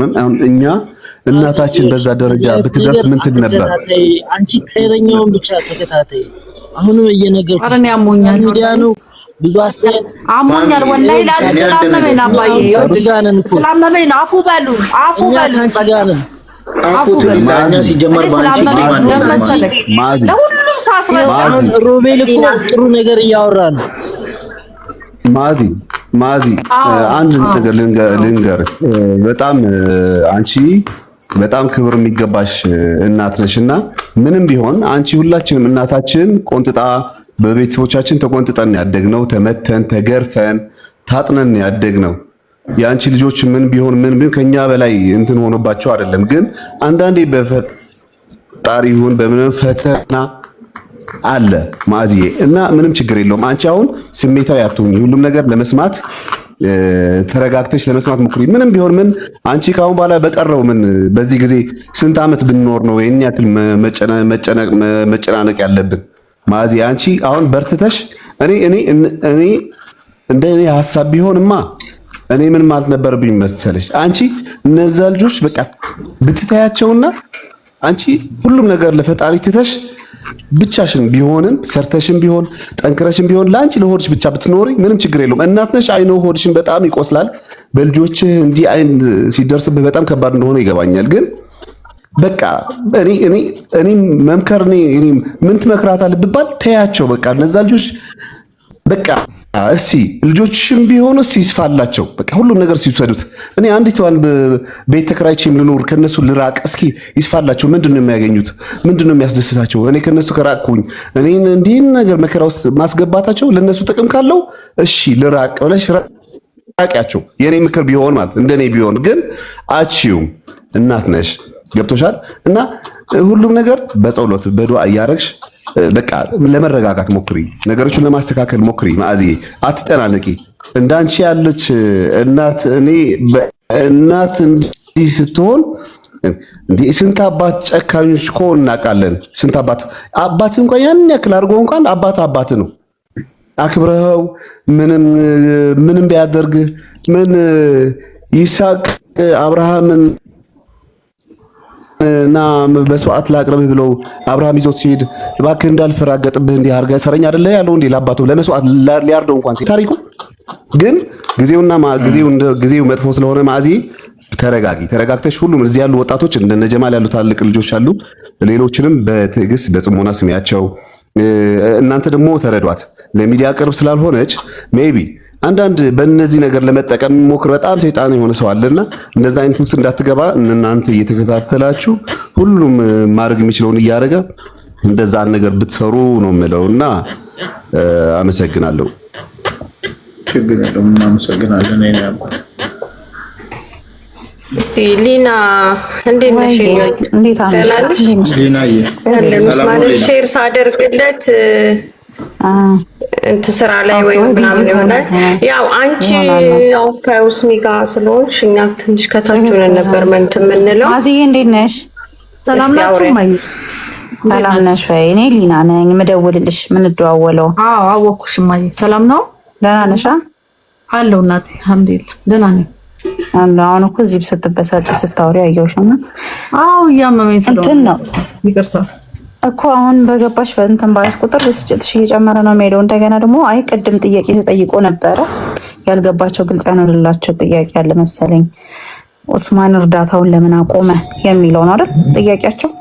ሆነን አሁን እኛ እናታችን በዛ ደረጃ ብትደርስ ምን ትል ነበር? አንቺ ተረኛውን ብቻ ተከታታይ። አሁንም እየነገርኩሽ አረን ያሞኛል ሚዲያ ነው ብዙ አስተያየት አሞኛል። ወላሂ ላዚ ስላመመኝ ነው አባዬ፣ ስላመመኝ ነው። አፉ በሉ ከአንቺ ጋር ነን። ማኛ ሲጀመር ባንቺ ለሁሉም ሳስረዳ ሮቤል እኮ ጥሩ ነገር እያወራ ነው። ማዚ አንድ ነገር ልንገር፣ በጣም አንቺ በጣም ክብር የሚገባሽ እናት ነሽና ምንም ቢሆን አንቺ ሁላችንም እናታችን ቆንጥጣ በቤተሰቦቻችን ተቆንጥጠን ያደግነው ተመተን ተገርፈን ታጥነን ያደግነው የአንቺ ልጆች ምን ቢሆን ከኛ በላይ እንትን ሆኖባቸው አይደለም። ግን አንዳንዴ በፈጣሪ ይሁን በምንም ፈተና አለ ማዚዬ እና ምንም ችግር የለውም። አንቺ አሁን ስሜታዊ አትሁኚ። ሁሉም ነገር ለመስማት ተረጋግተሽ ለመስማት ሞክሪ። ምንም ቢሆን አንቺ ካሁን በኋላ በቀረው በዚህ ጊዜ ስንት ዓመት ብንኖር ነው የኛ ያክል መጨናነቅ ያለብን? ማዚ አንቺ አሁን በርትተሽ እኔ እንደኔ ሐሳብ ቢሆንማ እኔ ምን ማለት ነበርብኝ መሰለሽ? አንቺ እነዛ ልጆች በቃ ብትታያቸውና አንቺ ሁሉም ነገር ለፈጣሪ ትተሽ ብቻሽን ቢሆንም ሰርተሽን ቢሆን ጠንክረሽን ቢሆን ለአንቺ ለሆድሽ ብቻ ብትኖሪ ምንም ችግር የለውም። እናት ነሽ፣ አይኖ ሆድሽን በጣም ይቆስላል። በልጆችህ እንዲህ አይን ሲደርስብህ በጣም ከባድ እንደሆነ ይገባኛል። ግን በቃ እኔ መምከር እኔ ምን ትመክራታለህ ብባል ተያቸው በቃ እነዛ ልጆች በቃ እስቲ ልጆችሽም ቢሆኑ እስቲ ይስፋላቸው። በቃ ሁሉም ነገር ሲወሰዱት እኔ አንዲት ዋን ቤት ተከራይቼም ልኖር ከነሱ ልራቅ እስኪ ይስፋላቸው። ምንድነው የሚያገኙት? ምንድነው የሚያስደስታቸው? እኔ ከነሱ ከራቅኩኝ እኔን እንዲህ ነገር መከራ ውስጥ ማስገባታቸው ለነሱ ጥቅም ካለው እሺ ልራቅ ብለሽ ራቂያቸው። የኔ ምክር ቢሆን ማለት እንደኔ ቢሆን ግን አቺውም እናት ነሽ ገብቶሻል። እና ሁሉም ነገር በጸሎት በዱዓ እያረግሽ በቃ ለመረጋጋት ሞክሪ፣ ነገሮችን ለማስተካከል ሞክሪ። ማአዚ አትጨናነቂ። እንዳንቺ ያለች እናት እናት እንዲህ ስትሆን እንዲህ ስንት አባት ጨካኞች እኮ እናውቃለን። ስንት አባት እንኳን ያን ያክል አድርጎ እንኳን አባት ነው አክብረው ምንም ቢያደርግ ይስሐቅ አብርሃምን እና በሰዓት ላቅርብህ ብለው አብርሃም ይዞት ሲሄድ እባክህ እንዳልፈራገጥብህ እንዲህ አድርገህ ሰረኛ አይደለ ያለው እንዴ ለአባቱ ለመስዋዕት ሊያርደው እንኳን ሲል ታሪኩ ግን ጊዜው መጥፎ ስለሆነ ማዚ ተረጋግተሽ ሁሉም እዚህ ያሉ ወጣቶች እንደነ ጀማል ያሉ ታላቅ ልጆች አሉ። ሌሎችንም በትዕግስት በጽሞና ስሚያቸው። እናንተ ደግሞ ተረዷት። ለሚዲያ ቅርብ ስላልሆነች ሜቢ አንዳንድ በእነዚህ ነገር ለመጠቀም ሞክር በጣም ሰይጣን የሆነ ሰው አለና እንደዛ አይነት ውስጥ እንዳትገባ እናንተ እየተከታተላችሁ ሁሉም ማድረግ የሚችለውን እያደረገ እንደዛ ነገር ብትሰሩ ነው የምለውና አመሰግናለሁ። ችግር የለውም። እናመሰግናለን። እኔ አባት እስቲ ሊና እንዴት ነሽ? እንዴት አመጣሽ? ሊናዬ ሰላም ሼር ሳደርግለት ስራ ላይ ወይ ምናምን ይሆናል። ያው አንቺ ያው ከውስሚ ጋር ስለሆንሽ እኛ ትንሽ ከታች ሆነን ነበር የምንለው። ማዚዬ እንዴት ነሽ? ሰላም ናችሁ? ሰላም ነሽ ወይ? እኔ ሊና ነኝ የምደውልልሽ የምንደዋወለው። አዎ አወኩሽ ማዬ። ሰላም ነው? ደህና ነሽ? አለሁ እናቴ አልሐምዱሊላህ ደህና ነኝ። አሁን እኮ እዚህ ስትበሳጭ ስታወሪ አየሁሽ እና አዎ እያመመኝ ስለሆነ እንትን ነው ይቅርታ እኮ አሁን በገባሽ በእንትን ባልሽ ቁጥር ብስጭትሽ እየጨመረ ነው የሚሄደው። እንደገና ደግሞ አይ ቅድም ጥያቄ ተጠይቆ ነበረ ያልገባቸው ግልጽ ያልሆነላቸው ጥያቄ አለ መሰለኝ። ኡስማን እርዳታውን ለምን አቆመ የሚለው ነው አይደል ጥያቄያቸው?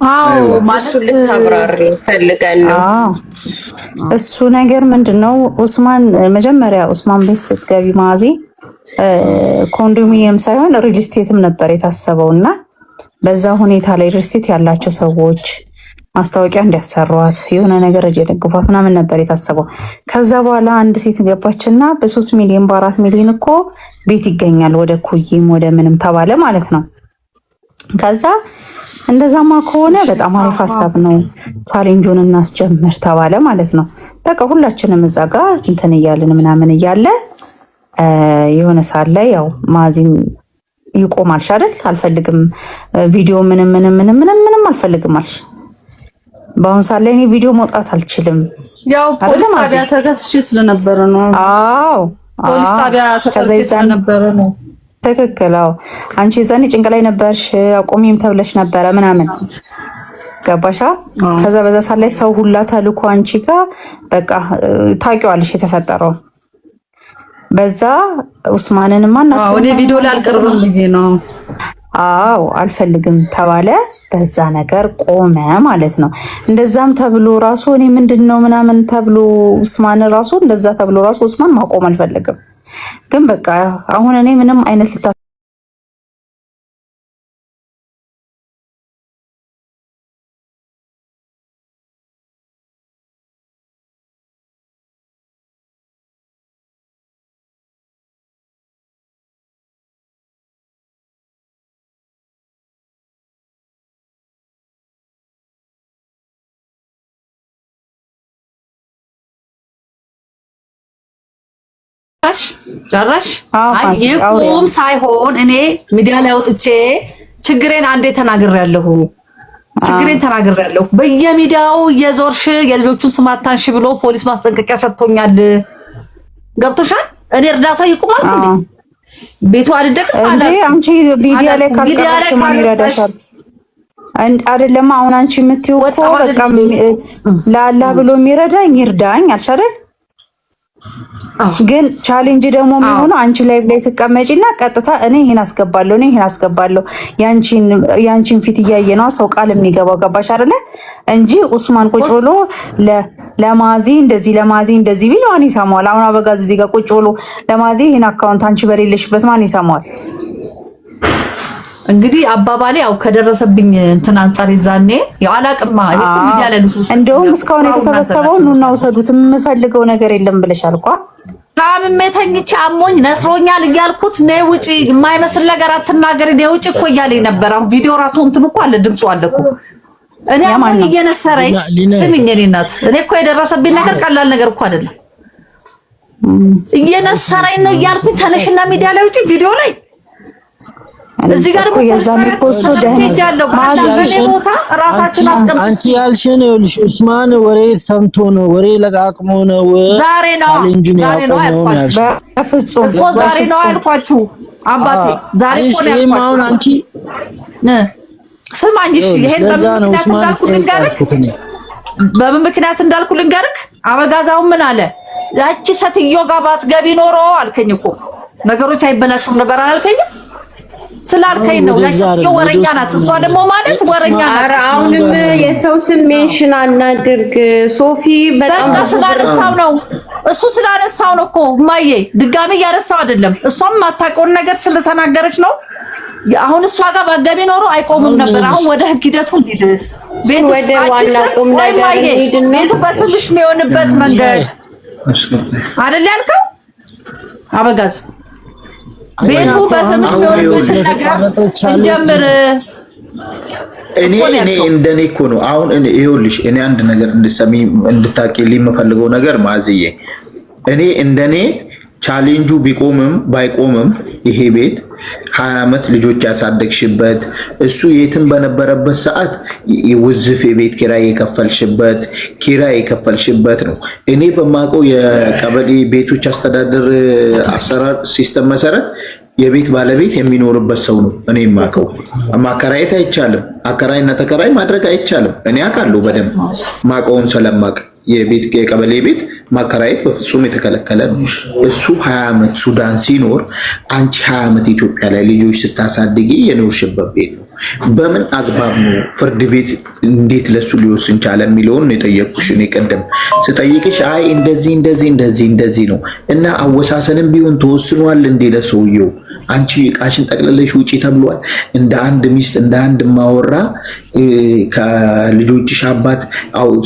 አዎ ማለት ልታብራሪ ፈልገን ነው። እሱ ነገር ምንድነው? መጀመሪያ ኡስማን ቤት ስትገቢ ማዚ ኮንዶሚኒየም ሳይሆን ሪል ስቴትም ነበር የታሰበውና በዛ ሁኔታ ላይ ሪል ስቴት ያላቸው ሰዎች ማስታወቂያ እንዲያሰሯት የሆነ ነገር እየደግፏት ምናምን ነበር የታሰበው። ከዛ በኋላ አንድ ሴት ገባችና በ3 ሚሊዮን በ4 ሚሊዮን እኮ ቤት ይገኛል ወደ ኩይም ወደ ምንም ተባለ ማለት ነው። ከዛ እንደዛማ ከሆነ በጣም አሪፍ ሀሳብ ነው ቻሌንጁን እናስጀምር ተባለ ማለት ነው። በቃ ሁላችንም እዛ ጋር እንትን እያልን ምናምን እያለ የሆነ ሳለ ያው ማዚም ይቆማል አይደል? አልፈልግም ቪዲዮ ምንም አልፈልግም አልሽ። በአሁን ሰዓት ላይ እኔ ቪዲዮ መውጣት አልችልም። ያው ፖሊስ ጣቢያ ተከስቼ ስለነበረ ነው። አዎ ፖሊስ ጣቢያ ተከስቼ ስለነበረ ነው። ትክክል። አዎ አንቺ ዛኔ ጭንቅ ላይ ነበርሽ፣ አቆሚም ተብለሽ ነበረ ምናምን ገባሻ? ከዛ በዛ ሳላይ ሰው ሁላ ተልኮ አንቺ ጋር በቃ ታውቂዋለሽ የተፈጠረው። በዛ ኡስማንን ማናት ወደ ቪዲዮ ላይ አልቀርብም ብዬ ነው። አዎ አልፈልግም ተባለ። በዛ ነገር ቆመ ማለት ነው። እንደዛም ተብሎ ራሱ እኔ ምንድነው ምናምን ተብሎ ኡስማን ራሱ እንደዛ ተብሎ ራሱ ኡስማን ማቆም አልፈልግም። ግን በቃ አሁን እኔ ምንም አይነት ጨረሽ? ይቁም ሳይሆን እኔ ሚዲያ ላይ ወጥቼ ችግሬን አንዴ ተናግሬያለሁ። በየሚዲያው የዞርሽ የልጆቹን ስም አታንሺ ብሎ ፖሊስ ማስጠንቀቂያ ሰጥቶኛል። ገብቶሻል? እኔ እርዳታው ይቁማል እንዴ? ቤቱ አልደቅም አለ እንዴ? አንቺ ሚዲያ ላይ ካልቀረሽ ማን ይረዳሻል? አይደለም አሁን አንቺ የምትይው እኮ በቃ ለአላህ ብሎ የሚረዳኝ ይርዳኝ አልሽ አይደል? ግን ቻሌንጅ ደግሞ የሚሆነው አንቺ ላይቭ ላይ ተቀመጪና ቀጥታ እኔ ይሄን አስገባለሁ ያንቺን ፊት እያየ ነው ሰው ቃል የሚገባው ገባሽ አይደለ? እንጂ ኡስማን ቁጭ ብሎ ለማዚ እንደዚህ ቢል ማን ይሰማዋል? አሁን አበጋዝ እዚህ ጋር ቁጭ ብሎ ለማዚ ይሄን አካውንት አንቺ በሌለሽበት ማን ይሰማዋል? እንግዲህ አባባሌ ያው ከደረሰብኝ እንትን አንፃር ይዛኔ ያው አላቅማ እኮ ሚዲያ ላይ ልጅ እንደውም እስካሁን የተሰበሰበው ኑና ወሰዱት የምፈልገው ነገር የለም ብለሻል እኮ ታምሜ ተኝቼ አሞኝ ነስሮኛል እያልኩት ነይ ውጪ የማይመስል ነገር አትናገሪ ነይ ውጪ እኮ እያለኝ ነበር። አሁን ቪዲዮ ራሱ እንትን እኮ አለ ድምፁ አለ እኮ እኔ አሁን እየነሰረኝ ስሚኝ እኔ እናት እኔ እኮ የደረሰብኝ ነገር ቀላል ነገር እኮ አይደለም። እየነሰረኝ ነው እያልኩኝ ተነሽና ሚዲያ ላይ ውጪ ቪዲዮ ላይ እዚህ ጋር እሱ ደህና ቦታ ራሳችን አስቀምጥ አንቺ ያልሽን ይኸውልሽ ኡስማን ወሬ ሰምቶ ነው ወሬ ለቃቅሞ ነው ዛሬ ነው በፍጹም እኮ ዛሬ ነው አልኳችሁ አባቴ ዛሬ እኮ ነው ያልኳችሁ። አሁን አንቺ ስማኝ እሺ ይሄን በምን ምክንያት እንዳልኩ ልንገርክ አበጋዛው ምን አለ ያቺ ሴትዮ ጋር ባትገቢ ኖሮ አልከኝ እኮ ነገሮች አይበላሹም ነበር አላልከኝም? ስላልከኝ ነው ያቺ ወረኛ ናት። እሷ ደግሞ ማለት ወረኛ ናት። ኧረ አሁንም የሰው ስም ሜንሽን አናድርግ ሶፊ። በጣም ስላነሳው ነው እሱ ስላነሳው ነው እኮ ማዬ ድጋሚ ያነሳው አይደለም። እሷም ማታውቀውን ነገር ስለተናገረች ነው። አሁን እሷ ጋር ባገቢ ኖሮ አይቆምም ነበር። አሁን ወደ ህግ ሂደቱ ሂድ። ቤቱ ወደ ዋና ቁም ነገር ሂድና ቤቱ በስምሽ የሚሆንበት መንገድ አይደል ያልከው አበጋዝ? ቤቱ በስምሽ የሚሆንበት ነገር እንጀምር። እኔ እንደኔ እኮ ነው አሁን ይኸውልሽ እኔ አንድ ነገር እንድታቂልኝ የምፈልገው ነገር ማዝዬ እኔ እንደኔ ቻሌንጁ ቢቆምም ባይቆምም ይሄ ቤት 20 ዓመት ልጆች ያሳደግሽበት እሱ የትም በነበረበት ሰዓት ውዝፍ የቤት ኪራይ የከፈልሽበት ነው። እኔ በማውቀው የቀበሌ ቤቶች አስተዳደር አሰራር ሲስተም መሰረት የቤት ባለቤት የሚኖርበት ሰው ነው። እኔ የማውቀው ማከራየት አይቻልም፣ አከራይና ተከራይ ማድረግ አይቻልም። እኔ አውቃለሁ በደንብ ማውቀውን ስለማውቅ የቀበሌ ቤት ማከራየት በፍጹም የተከለከለ ነው። እሱ 20 ዓመት ሱዳን ሲኖር አንቺ 20 ዓመት ኢትዮጵያ ላይ ልጆች ስታሳድጊ የኖርሽበት ቤት ነው። በምን አግባብ ነው ፍርድ ቤት እንዴት ለሱ ሊወስን ቻለ የሚለውን የጠየቅኩሽ። እኔ ቀደም ስጠይቅሽ አይ እንደዚህ ነው እና አወሳሰንም ቢሆን ተወስኗል እንዴ ለሰውየው አንቺ ቃሽን ጠቅለለሽ ውጪ ተብሏል። እንደ አንድ ሚስት እንደ አንድ ማወራ ከልጆችሽ አባት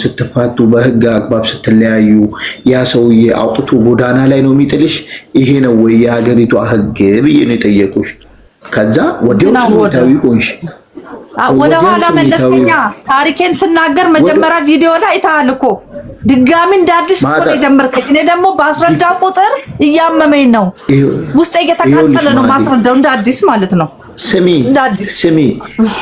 ስትፋቱ በህግ አግባብ ስትለያዩ ያ ሰውዬ አውጥቶ ጎዳና ላይ ነው የሚጥልሽ? ይሄ ነው ወይ የሀገሪቷ ህግ ብዬ ነው የጠየቁሽ። ከዛ ወዲያው ስሜታዊ ሆንሽ። ወደ ኋላ መለስከኛ። ታሪኬን ስናገር መጀመሪያ ቪዲዮ ላይ አይተሃል እኮ ድጋሚ እንዳዲስ እኮ የጀመርከኝ። እኔ ደግሞ ባስረዳው ቁጥር እያመመኝ ነው፣ ውስጤ እየተቃጠለ ነው። ማስረዳው እንዳዲስ ማለት ነው። ስሚ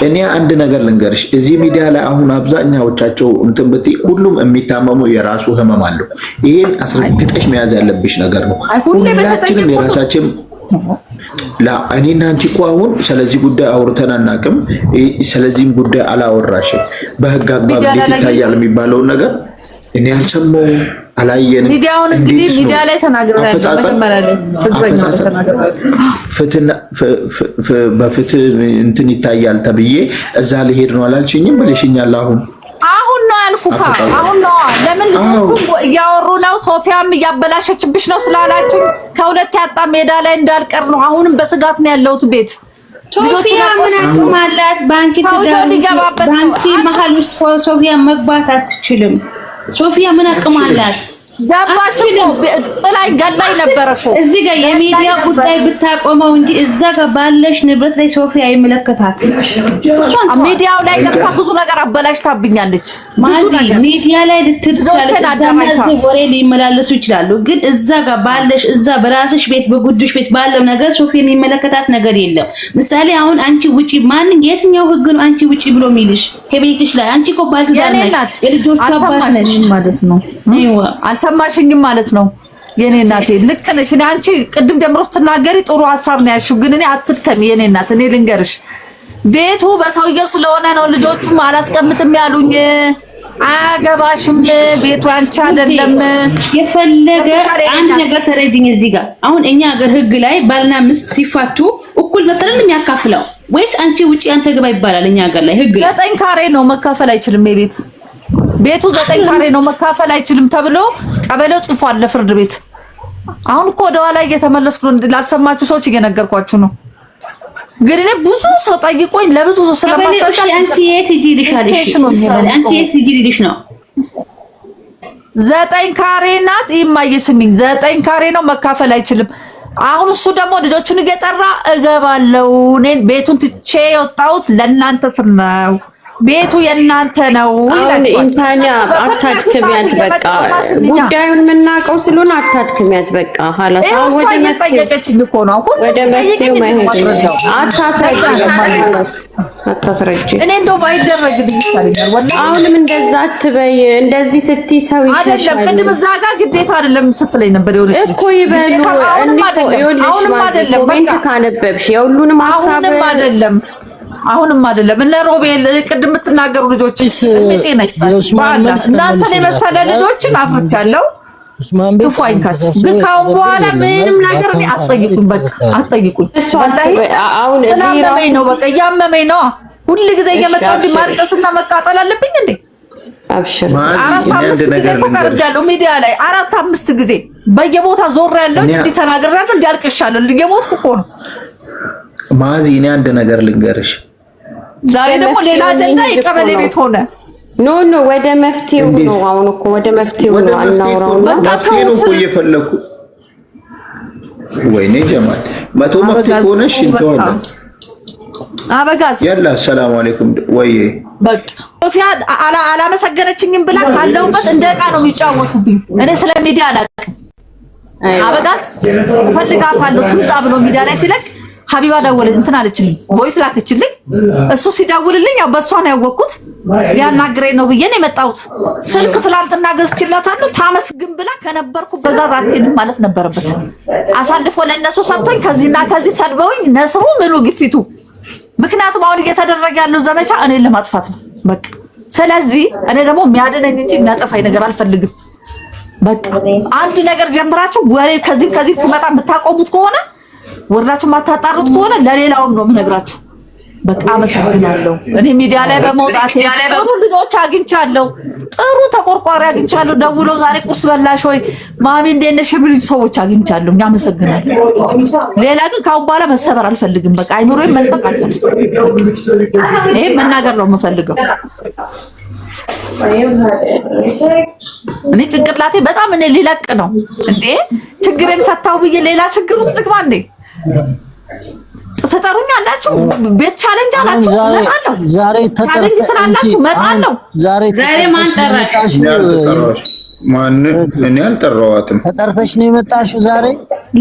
እኔ አንድ ነገር ልንገርሽ። እዚህ ሚዲያ ላይ አሁን አብዛኛዎቻቸው እንትን ብትይ ሁሉም የሚታመመው የራሱ ህመም አለው። ይሄን አስረግጠሽ መያዝ ያለብሽ ነገር ነው። ሁላችንም የራሳችን እኔና አንቺ እኮ አሁን ስለዚህ ጉዳይ አውርተን አናውቅም። ስለዚህም ጉዳይ አላወራሽም። በህግ አግባብ እንዴት ይታያል የሚባለውን ነገር እኔ አልሰማሁም፣ አላየንም። ሚዲያውን እንግዲህ ሚዲያ ላይ ተናግረናል። በፍትህ እንትን ይታያል ተብዬ እዛ ልሄድ ነው አላልሽኝም ብለሽኛል። አሁን ነው ያልኩካ። አሁን ነው ለምን ልጅቱ እያወሩ ነው። ሶፊያም እያበላሸችብሽ ነው ስላላችሁ ከሁለት ያጣ ሜዳ ላይ እንዳልቀር ነው። አሁንም በስጋት ነው ያለሁት ቤት። ሶፊያ ምን አቅማላት? ባንክ ትገባበት ባንክ መሀል ውስጥ ሶፊያ መግባት አትችልም። ሶፊያ ምን አቅማላት? ገባችሁ ነው ጥላይ ገላይ ነበር እኮ እዚህ ጋር የሚዲያ ጉዳይ ብታቆመው እንጂ እዛ ጋር ባለሽ ንብረት ላይ ሶፊያ አይመለከታት። ሚዲያው ላይ ገብታ ብዙ ነገር አበላሽታብኛለች። ብዙ ነገር ሚዲያ ላይ ልትቻለች ወሬ ሊመላለሱ ይችላሉ፣ ግን እዛ ጋር ባለሽ እዛ በራስሽ ቤት በጉድሽ ቤት ባለው ነገር ሶፊያ የሚመለከታት ነገር የለም። ምሳሌ አሁን አንቺ ውጪ ማን የትኛው ህግ ነው አንቺ ውጪ ብሎ የሚልሽ ከቤትሽ ላይ? አንቺ እኮ ባልትዳር ነሽ፣ የልጆች አባት ነሽ ማለት ነው። አልሰማሽኝም ማለት ነው። የኔ እናቴ ልክ ነሽ። እኔ አንቺ ቅድም ጀምሮ ስትናገሪ ጥሩ ሐሳብ ነው ያልሽው፣ ግን እኔ አትድከሚ የኔ እናት። እኔ ልንገርሽ ቤቱ በሰውየው ስለሆነ ነው ልጆቹም አላስቀምጥም ያሉኝ። አያገባሽም፣ ቤቱ አንቺ አይደለም። የፈለገ አንድ ነገር ተረጅኝ። እዚህ ጋር አሁን እኛ ሀገር ህግ ላይ ባልና ሚስት ሲፋቱ እኩል መፍጠርን የሚያካፍለው ወይስ አንቺ ውጪ አንተ ግባ ይባላል? እኛ ሀገር ላይ ህግ 9 ካሬ ነው መካፈል አይችልም የቤት ቤቱ 9 ካሬ ነው መካፈል አይችልም ተብሎ ቀበሌው ጽፏል ለፍርድ ቤት። አሁን እኮ ወደ ኋላ እየተመለስኩ ላልሰማችሁ ሰዎች እየነገርኳችሁ ነው። ግን እኔ ብዙ ሰው ጠይቆኝ ለብዙ ሰው ስለማስረዳ አንቺ የት ሂጂ ልሻለሽ? አንቺ የት ሂጂ ልሽ ነው? 9 ካሬ ናት። ይማየስልኝ 9 ካሬ ነው መካፈል አይችልም። አሁን እሱ ደግሞ ልጆቹን እየጠራ እገባለሁ። እኔን ቤቱን ትቼ የወጣሁት ለእናንተ ስል ነው። ቤቱ የእናንተ ነው ይላል። ኢንታኒያ አታድክሚያት፣ በቃ ጉዳዩን የምናውቀው ስለሆነ አታድክሚያት። በቃ ሐላሳ ወደ ጠየቀችኝ እኮ ነው። አሁን ወደ መፍትሄው ማይሄድ አታስረጂ። እኔ እንደው ባይደረግልኝ ይሻለኛል ወላሂ። አሁንም እንደዛ አትበይ። እንደዚህ ስትይ ሰው ይሸሻል አይደለም። ቅድም እዛ ጋር ግዴታ አይደለም ስትለኝ ነበር የሆነች ልጅ እኮ ይበሉ። አሁንም አይደለም በቃ ካነበብሽ የሁሉንም ሐሳብ አሁንም አይደለም አሁንም አይደለም። እነ ሮቤል ቅድም የምትናገሩ ልጆች ጤና እናንተን የመሰለ ልጆችን አፍርቻለሁ። ክፉ አይንካችሁ። ግን ካሁን በኋላ ምንም ነገር እኔ አትጠይቁኝ፣ በቃ አትጠይቁኝ። ወላሂ እያመመኝ ነው፣ በቃ እያመመኝ ነው። ሁሉ ጊዜ እየመጣሁ እንዲህ ማርቀስና መቃጠል አለብኝ እንዴ? አብሽር 4-5 ጊዜ እኮ ቀርቤያለሁ ሚዲያ ላይ 4-5 ጊዜ በየቦታ ዞር ያለው እንዲህ ተናግሬያለሁ፣ እንዲህ አልቅሻለሁ። እየሞትኩ እኮ ነው። ማዚ እኔ አንድ ነገር ልንገርሽ። ዛሬ ደግሞ ሌላ አጀንዳ የቀበሌ ቤት ሆነ። ኖ ወደ መፍትሄው ነው። አሁን እኮ ወደ መፍትሄው ነው አናውራውና መፍትሄ ነው እኮ እየፈለኩ። ወይኔ ጀማል መቶ መፍትሄ ሆነሽ እንተዋለን። አበጋዝ ያላ ሰላም አለይኩም ወይ በቃ ሶፊያ አላመሰገነችኝም ብላ ካለውበት እንደ ዕቃ ነው የሚጫወቱብኝ። እኔ ስለ ሚዲያ አላውቅም። አበጋዝ እፈልጋታለሁ ትምጣ ብሎ ሚዲያ ላይ ሲለቅ ሀቢባ ደወለች እንትን አለችልኝ፣ ቮይስ ላከችልኝ። እሱ ሲደውልልኝ ያው በሷ ነው ያወቅኩት። ሊያናግረኝ ነው ብዬ ነው የመጣሁት። ስልክ ትላንትና ገዝቼላታለሁ ታመስግን ብላ ከነበርኩ በጋዝ አትሄድም ማለት ነበረበት። አሳልፎ ለእነሱ ሰጥቶኝ ከዚህና ከዚህ ሰድበውኝ ነስሩ ምኑ ግፊቱ። ምክንያቱም አሁን እየተደረገ ያለው ዘመቻ እኔን ለማጥፋት ነው በቃ። ስለዚህ እኔ ደግሞ የሚያድነኝ እንጂ የሚያጠፋኝ ነገር አልፈልግም። በቃ አንድ ነገር ጀምራችሁ ወሬ ከዚህ ትመጣ የምታቆሙት ከሆነ ወርዳችሁ ማታጣሩት ከሆነ ለሌላውም ነው የምነግራችሁ። በቃ አመሰግናለሁ። እኔ ሚዲያ ላይ በመውጣት ጥሩ ልጆች አግኝቻለሁ፣ ጥሩ ተቆርቋሪ አግኝቻለሁ። ደውሎ ዛሬ ቁርስ በላሽ ወይ ማሚ እንዴት ነሽ የሚሉ ሰዎች አግኝቻለሁ። አመሰግናለሁ። ሌላ ግን ካሁን በኋላ መሰበር አልፈልግም። በቃ አይምሮዬን መልቀቅ አልፈልግም። ይሄ መናገር ነው የምፈልገው። እኔ ጭንቅላቴ በጣም እኔ ሊለቅ ነው እንዴ። ችግሬን ፈታው ብዬ ሌላ ችግር ውስጥ ልግባ እንዴ? ተጠሩኛላችሁ፣ ቤት ቻሌንጅ አላችሁ፣ መጣለሁ። ዛሬ ተጠራችሁ፣ መጣለሁ። ዛሬ ማን ጠራሽ? ማን? እኔ አልጠራዋትም። ተጠርተሽ ነው የመጣሽው ዛሬ?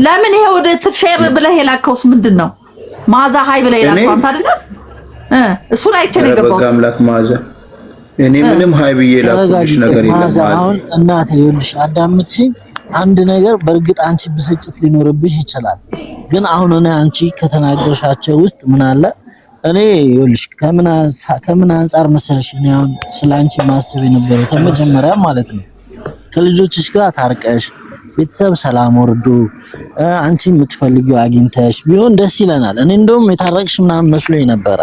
ለምን ይሄ ወደ ሼር ብለህ የላከውስ ምንድን ነው? ማዛ ሀይ ብለህ የላከው አንተ አይደለም? እሱ ላይ አይቼ ነው የገባሁት። በጋምላክ ማዛ እኔ ምንም ሀይ ብዬ ላኩልሽ ነገር የለም። አሁን እናቴ ይኸውልሽ አዳምጥሽኝ። አንድ ነገር በእርግጥ አንቺ ብስጭት ሊኖርብሽ ይችላል። ግን አሁን እኔ አንቺ ከተናገርሻቸው ውስጥ ምን አለ እኔ ይኸውልሽ ከምን አንፃር መሰለሽ እኔ አሁን ስላንቺ ማሰብ የነበረው ከመጀመሪያ ማለት ነው ከልጆችሽ ጋር ታርቀሽ ቤተሰብ ሰላም ወርዶ አንቺ የምትፈልጊው አግኝተሽ ቢሆን ደስ ይለናል። እኔ እንደውም የታረቅሽ ምናምን መስሎኝ ነበረ።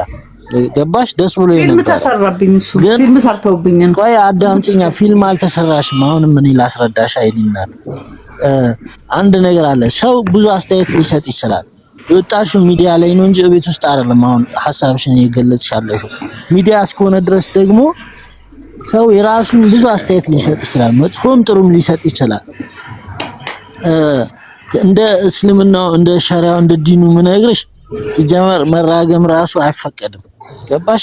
ገባሽ? ደስ ብሎ ፊልም ተሰራብኝ። እሱ ፊልም ሰርተውብኛል። ቆይ አዳምጪኛ። ፊልም አልተሰራሽም። አሁንም እኔ ላስረዳሽ አይዲናት አንድ ነገር አለ። ሰው ብዙ አስተያየት ሊሰጥ ይችላል። የወጣሽው ሚዲያ ላይ ነው እንጂ ቤት ውስጥ አይደለም። አሁን ሐሳብሽን እየገለጽሻለሽ ሚዲያ እስከሆነ ድረስ ደግሞ ሰው የራሱን ብዙ አስተያየት ሊሰጥ ይችላል። መጥፎም ጥሩም ሊሰጥ ይችላል። እንደ እስልምናው እንደ ሸሪዓው እንደ ዲኑ ምነግርሽ ሲጀመር መራገም ራሱ አይፈቀድም። ገባሽ?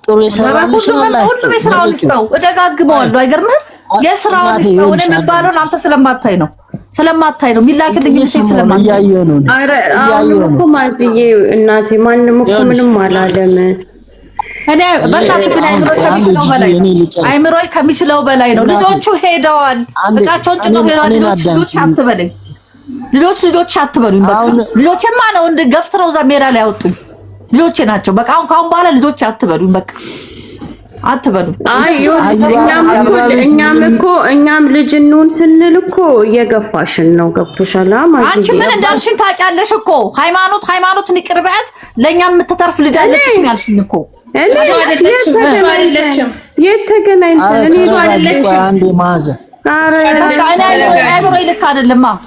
ጥሩ የሰራልሽ አላህ ሁሉ የስራውን ይስጠው። እደጋግመዋለሁ። አይገርምም? የስራውን ይስጠው። እኔ የምባለውን አንተ ስለማታይ ነው የሚላክልኝ ሴት ስለማታይ እያየሁ ነው። ኧረ አሁን እኮ ማዝዬ እናቴ ማንም እኮ ምንም አላለም። እኔ በእናትህ ግን አይምሮዬ ከሚችለው በላይ ነው። ልጆቹ ሄደዋል። እቃቸውን ጭነው ሄደዋል። ልጆች አትበለኝ። ልጆች አትበሉኝ። በቃ ልጆችማ ነው እንደ ገፍትረው እዛ ሜዳ ላይ ያወጡኝ ልጆቼ ናቸው። በቃ አሁን ባለ ልጆች አትበሉኝ። በቃ አትበሉ። እኛም ልጅ እንሁን ስንል እኮ እየገፋሽን ነው። ገብቶሻል? አንቺ ምን እንዳልሽኝ ታውቂያለሽ እኮ ሃይማኖት ንቅርበት ለእኛም የምትተርፍ ልጅ አለችኝ ያልሽኝ እኮ የት ተገናኝተን እኔ አንዴ ማዘ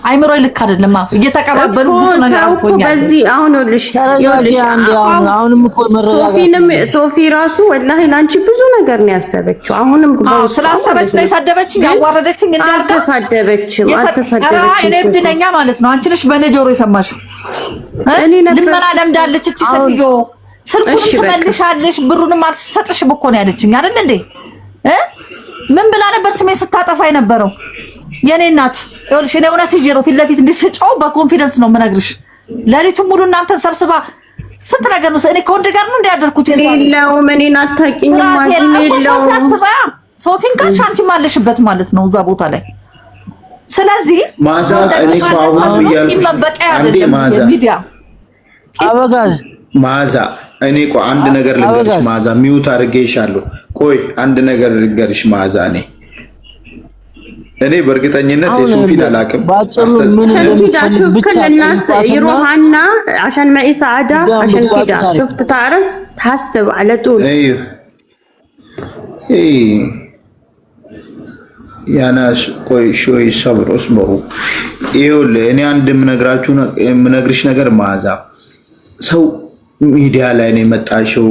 አይምሮ ልክ አይደለማ እየተቀባበሉ ብዙ ነገር አልቆኛል። በዚህ አሁን ሶፊ ራሱ ወላሂ ላንቺ ብዙ ነገር ነው ያሰበችው። አሁንም ስላሰበች ነው የሳደበችኝ ያዋረደችኝ። አልተሳደበችም። እኔ እብድ ነኝ ማለት ነው። አንቺ ነሽ በእኔ ጆሮ የሰማሽው። ልመና ለምዳለች እቺ ሴትዮ። ስልኩንም ትመልሻለሽ ብሩንም አልሰጥሽም እኮ ነው ያለችኝ አይደል እንዴ? ምን ብላ ነበር ስሜን ስታጠፋ የነበረው? የኔ እናት ይኸውልሽ፣ እኔ እውነት ይዤ ነው ፊት ለፊት እንድስጨው በኮንፊደንስ ነው የምነግርሽ። ለሊቱን ሙሉ እናንተን ሰብስባ ስንት ነገር ነው። እኔ ከወንድ ጋር ነው እንዲያደርኩት የለውም። እኔን አታውቂኝም ማለት ነው። ሶፊን ካልሽ አንቺም አለሽበት ማለት ነው እዛ ቦታ ላይ። ስለዚህ ማዛ እኔ አሁን ብያለሁ ሚዲያ አበጋዝ ማዛ እኔ ቆይ አንድ ነገር ልንገርሽ ማዛ፣ ሚውት አድርጌሻለሁ። ቆይ አንድ ነገር ልንገርሽ ማዛ፣ እኔ በእርግጠኝነት የሶፊን አላውቅም። ባጭሩ ምን እንደምትፈልግ ብቻ ይሮሃና عشان معي سعادة عشان كده شفت تعرف تحسب على طول. ያናስ ቆይ ሾይ ሰብሮስ በሩ ይኸውልህ፣ እኔ አንድ የምነግርሽ ነገር ማዛ፣ ሰው ሚዲያ ላይ ነው የመጣሽው።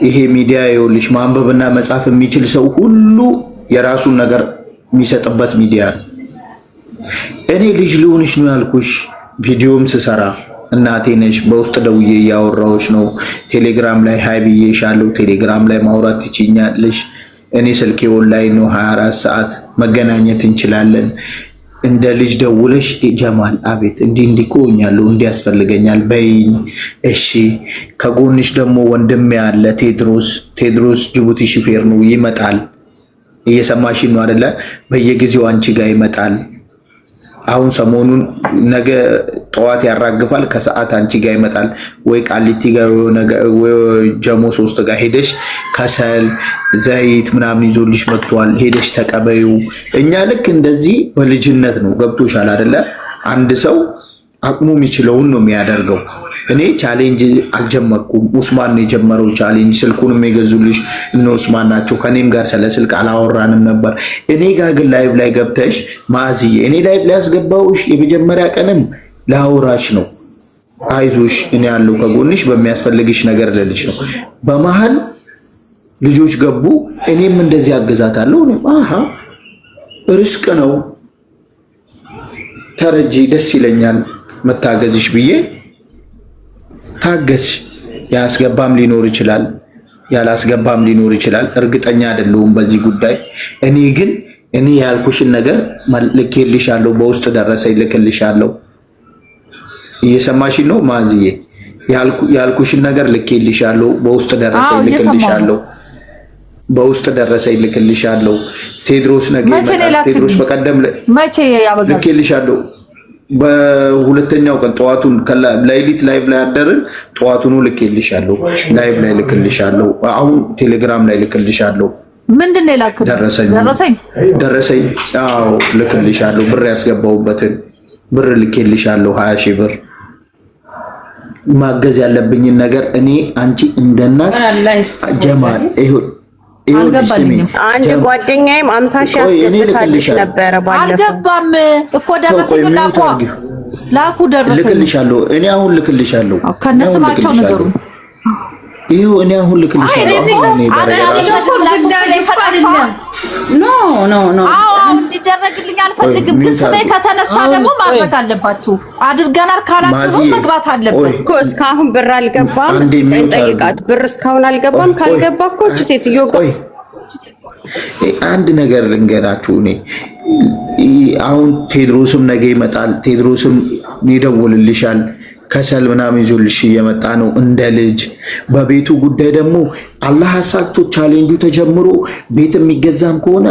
ይሄ ሚዲያ ይኸውልሽ ማንበብና መጻፍ የሚችል ሰው ሁሉ የራሱን ነገር የሚሰጥበት ሚዲያ ነው። እኔ ልጅ ልሆንሽ ነው ያልኩሽ። ቪዲዮም ስሰራ እናቴ ነሽ፣ በውስጥ ደውዬ እያወራሁሽ ነው። ቴሌግራም ላይ ሃይ ብዬሻለሁ። ቴሌግራም ላይ ማውራት ትችኛለሽ። እኔ ስልኬ ኦንላይን ነው፣ 24 ሰዓት መገናኘት እንችላለን። እንደ ልጅ ደውለሽ ጀማል አቤት እንዲህ ቆኛለሁ እንዲያስፈልገኛል በይኝ። እሺ ከጎንሽ ደግሞ ወንድሜ ያለ ቴድሮስ ጅቡቲ ሹፌር ነው፣ ይመጣል። እየሰማሽ ነው አይደለ? በየጊዜው አንቺ ጋር ይመጣል። አሁን ሰሞኑን ነገ ጠዋት ያራግፋል፣ ከሰዓት አንቺ ጋር ይመጣል። ወይ ቃሊቲ ጋር ወይ ጀሞ 3 ጋር ሄደሽ ከሰል ዘይት ምናምን ይዞልሽ መጥቷል። ሄደሽ ተቀበዩ። እኛ ልክ እንደዚህ በልጅነት ነው። ገብቶሻል አይደለ? አንድ ሰው አቅሙ የሚችለውን ነው የሚያደርገው። እኔ ቻሌንጅ አልጀመርኩም። ኡስማን ነው የጀመረው ቻሌንጅ። ስልኩንም የገዙልሽ እነ ኡስማን ናቸው። ከኔም ጋር ስለ ስልክ አላወራንም ነበር። እኔ ጋር ግን ላይቭ ላይ ገብተሽ ማዚዬ፣ እኔ ላይቭ ላይ ያስገባውሽ የመጀመሪያ ቀንም ላውራሽ ነው። አይዞሽ እኔ ያለው ከጎንሽ በሚያስፈልግሽ ነገር ልልሽ ነው። በመሃል ልጆች ገቡ። እኔም እንደዚህ አገዛታለሁ። እኔም ርስቅ ነው ተረጂ፣ ደስ ይለኛል መታገዝሽ ብዬ ታገዝሽ። ያስገባም ሊኖር ይችላል፣ ያላስገባም ሊኖር ይችላል። እርግጠኛ አይደለሁም በዚህ ጉዳይ። እኔ ያልኩሽን ነገር ልኬልሻለሁ፣ በውስጥ ደረሰኝ ልክልሻለሁ። እየሰማሽኝ ነው ማዝዬ? ያልኩሽን ነገር ልኬልሻለሁ፣ በውስጥ ደረሰኝ ልክልሻለሁ። በውስጥ ደረሰኝ ልክልሻለሁ። ቴድሮስ ነገ ይመጣል። ቴድሮስ በቀደም መቼ ያበጋል ልክልሻለሁ። በሁለተኛው ቀን ጠዋቱን ላይሊት ላይቭ ላይ አደርን። ጠዋቱን ልክልሻለሁ። ላይቭ ላይ ልክልሻለሁ። አሁን ቴሌግራም ላይ ልክልሻለሁ። ምንድነው የላክልኝ? ደረሰኝ አዎ ልክልሻለሁ። ብር ያስገባውበትን ብር ልክልሻለሁ 20 ሺህ ብር። ማገዝ ያለብኝን ነገር እኔ አንቺ እንደናት ጀማል አልገባልኝም። አንድ ጓደኛዬም 50 ሺህ አስገብታለች ነበር ባለፈው። አልገባም እኮ ደረሰኝ ላኩ ደረሰኝ ልክልሻለሁ። እኔ አሁን ልክልሻለሁ። ከነስማቸው ነገሩ ይሄው እኔ አሁን ልክልሻለሁ። እንዲደረግልኝ አልፈልግም። ስሜ ከተነሳ ደግሞ ማድረግ አለባችሁ። አድርገናል ካላችሁ መግባት አለበት እኮ። እስካሁን ብር አልገባም። ጠይቃት። ብር እስካሁን አልገባም። ካልገባ እኮ ሴትዮ አንድ ነገር ልንገራችሁ። እኔ አሁን ቴድሮስም ነገ ይመጣል። ቴድሮስም ይደውልልሻል። ከሰል ምናምን ይዞልሽ እየመጣ ነው እንደ ልጅ። በቤቱ ጉዳይ ደግሞ አላህ አሳክቶ ቻሌንጁ ተጀምሮ ቤት የሚገዛም ከሆነ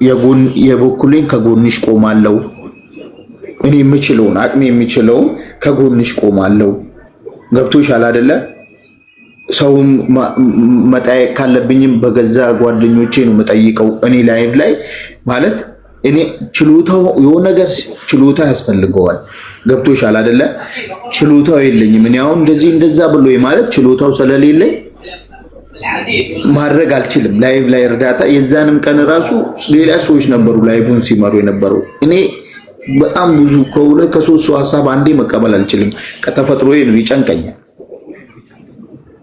የበኩሌን ከጎንሽ ቆማለሁ። እኔ የምችለውን አቅሜ የሚችለውን ከጎንሽ ቆማለሁ። ገብቶሻል አይደለ? ሰውም መጠየቅ ካለብኝም በገዛ ጓደኞቼ ነው የምጠይቀው። እኔ ላይቭ ላይ ማለት እኔ ችሎታው የሆነ ነገር ችሎታ ያስፈልገዋል። ገብቶሻል አይደለ? ችሎታው የለኝም። እኔ አሁን እንደዛ ብሎ ማለት ችሎታው ስለሌለኝ ማድረግ አልችልም። ላይቭ ላይ እርዳታ የዛንም ቀን ራሱ ሌላ ሰዎች ነበሩ ላይቭን ሲመሩ የነበረው። እኔ በጣም ብዙ ከሁለት ከሶስት ሰው ሀሳብ አንዴ መቀበል አልችልም። ከተፈጥሮዬ ነው፣ ይጨንቀኛል።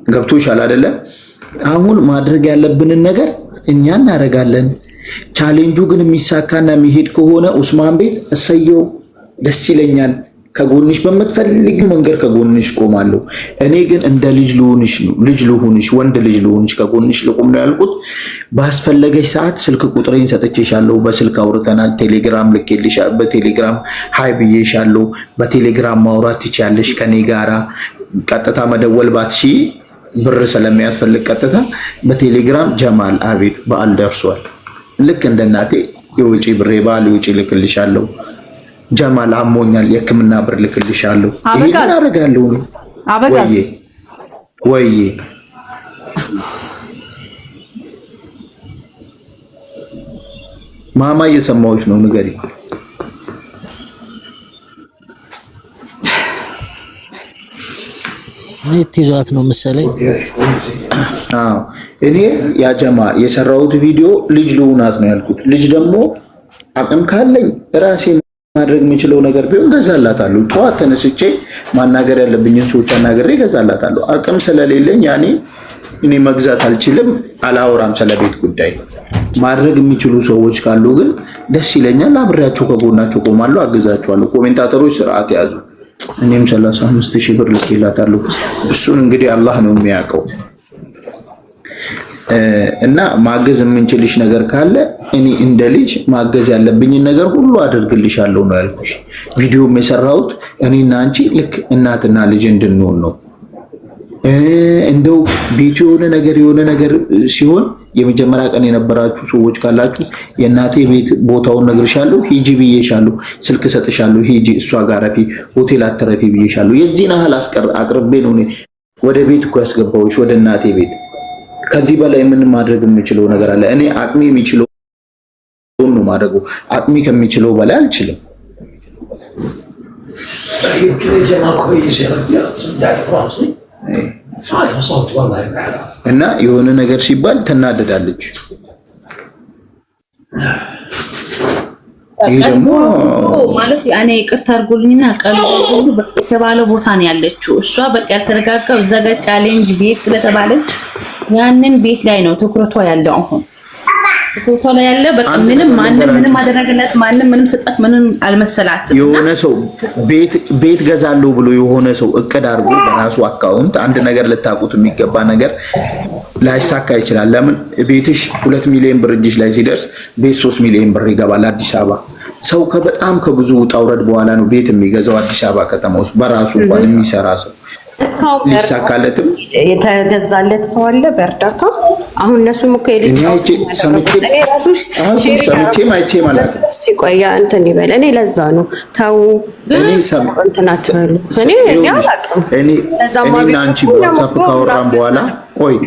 ገብቶሻል አይደለ? አሁን ማድረግ ያለብንን ነገር እኛ እናደርጋለን። ቻሌንጁ ግን የሚሳካና የሚሄድ ከሆነ ኡስማን ቤት እሰየው፣ ደስ ይለኛል። ከጎንሽ በምትፈልጊው መንገድ ከጎንሽ ቆማለሁ። እኔ ግን እንደ ልጅ ልሁንሽ፣ ወንድ ልጅ ልሁንሽ፣ ከጎንሽ ልቆም ነው ያልኩት። ባስፈለገሽ ሰዓት ስልክ ቁጥሬን ሰጥቼሻለሁ። በስልክ አውርተናል። ቴሌግራም ልኬልሻለሁ። በቴሌግራም ሃይ ብዬሻለሁ። በቴሌግራም ማውራት ትችያለሽ ከኔ ጋራ። ቀጥታ መደወል ባትሺ ብር ስለሚያስፈልግ ቀጥታ በቴሌግራም ጀማል አቤት በዓል ደርሷል፣ ልክ እንደ እናቴ የውጪ ብሬ በዓል ውጪ ልክልሻለሁ። ጀማል አሞኛል፣ የሕክምና ብር ልክልሻለሁ። ይሄን አደርጋለሁ። ወይ ማማ እየሰማሁሽ ነው፣ ንገሪ። ትይዟት ነው መሰለኝ። አዎ እኔ ያ ጀማ የሰራሁት ቪዲዮ ልጅ ልሁናት ነው ያልኩት። ልጅ ደግሞ አቅም ካለኝ ራሴ ማድረግ የሚችለው ነገር ቢሆን ገዛላታለሁ። ጠዋት ተነስቼ ማናገር ያለብኝን ሰዎች አናገሬ ገዛላታለሁ። አቅም ስለሌለኝ ያኔ እኔ መግዛት አልችልም፣ አላወራም ስለቤት ጉዳይ። ማድረግ የሚችሉ ሰዎች ካሉ ግን ደስ ይለኛል። አብሬያቸው ከጎናቸው ቆማለሁ፣ አግዛቸዋለሁ። ኮሜንታተሮች ስርዓት ያዙ። እኔም 35,000 ብር ልኬላታለሁ። እሱን እንግዲህ አላህ ነው የሚያውቀው። እና ማገዝ የምንችልሽ ነገር ካለ እኔ እንደ ልጅ ማገዝ ያለብኝን ነገር ሁሉ አደርግልሻለሁ ነው ያልኩሽ። ቪዲዮም የሰራሁት እኔና አንቺ ልክ እናትና ልጅ እንድንሆን ነው። እንደው ቤቱ የሆነ ነገር ሲሆን የመጀመሪያ ቀን የነበራችሁ ሰዎች ካላችሁ የእናቴ ቤት ቦታውን ነግርሻለሁ፣ ሂጂ ብዬሻለሁ፣ ስልክ ሰጥሻለሁ፣ ሂጂ እሷ ጋር ረፊ፣ ሆቴል አትረፊ ብዬሻለሁ። የዚህን ያህል አቅርቤ ነው ወደ ቤት እኮ ያስገባሁሽ፣ ወደ እናቴ ቤት። ከዚህ በላይ ምን ማድረግ የምችለው ነገር አለ? እኔ አቅሜ የሚችለው ነው ማድረጉ። አቅሜ ከሚችለው በላይ አልችልም። እና የሆነ ነገር ሲባል ትናደዳለች። ይሄ ደግሞ ማለት ያኔ ይቅርታ አድርጎልኝና ቀልብ ሁሉ በተባለው ቦታ ነው ያለችው። እሷ በቃ ያልተረጋጋው እዛ ጋር ቻሌንጅ ቤት ስለተባለች ያንን ቤት ላይ ነው ትኩረቷ ያለው። አሁን ትኩረቷ ላይ ያለ በቃ ምንም አደረገላት፣ ምንም ስጣት፣ ምንም አልመሰላትም። የሆነ ሰው ቤት ገዛለሁ ብሎ የሆነ ሰው እቅድ አድርጎ በራሱ አካውንት አንድ ነገር ልታውቁት የሚገባ ነገር ላይሳካ ይችላል። ለምን ቤትሽ 2 ሚሊዮን ብር እጅሽ ላይ ሲደርስ ቤት 3 ሚሊዮን ብር ይገባል አዲስ አበባ። ሰው በጣም ከብዙ ውጣ ውረድ በኋላ ነው ቤት የሚገዛው አዲስ አበባ ከተማ ውስጥ በራሱ እንኳን የሚሰራ ሰው። እስካሁን ሊሳካለትም የተገዛለት ሰው አለ በእርዳታ። አሁን እነሱም እኮ ሰምቼ አይቼ ማለት እስቲ ቆያ እንትን ይበል። እኔ ለዛ ነው ተው እንትን አትበሉ። እኔ አንቺ በዋትስአፕ ካወራን በኋላ ቆይ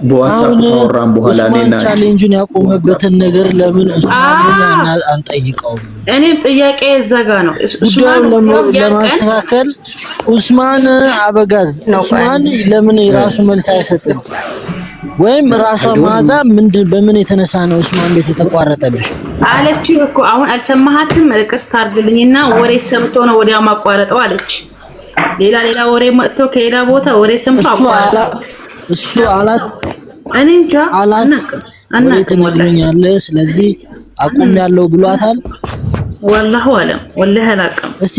በዋትስአፕ ካወራን በኋላ እኔና ቻሌንጁን ያቆመበትን ነገር ለምን ኡስማንን አንጠይቀውም? እኔም ጥያቄ እዛጋ ነው። ኡስማን ለማስተካከል ኡስማን አበጋዝ ኡስማን ለምን የራሱ መልስ አይሰጥም? ወይም ራሷ ማዛ በምን የተነሳ ነው ኡስማን ቤት የተቋረጠብሽ አለች እኮ። አሁን አልሰማሃትም? ይቅርታ አድርግልኝና ወሬ ሰምቶ ነው ወዲያ ማቋረጠው አለች። ሌላ ወሬ መጥቶ ከሌላ ቦታ ወሬ ሰምቶ አቋረጠ። እሱ አላት እኔ እንጃ አናውቅም። ስለዚህ አቁም ያለው ብሏታል። ወላሂ አላውቅም። እስቲ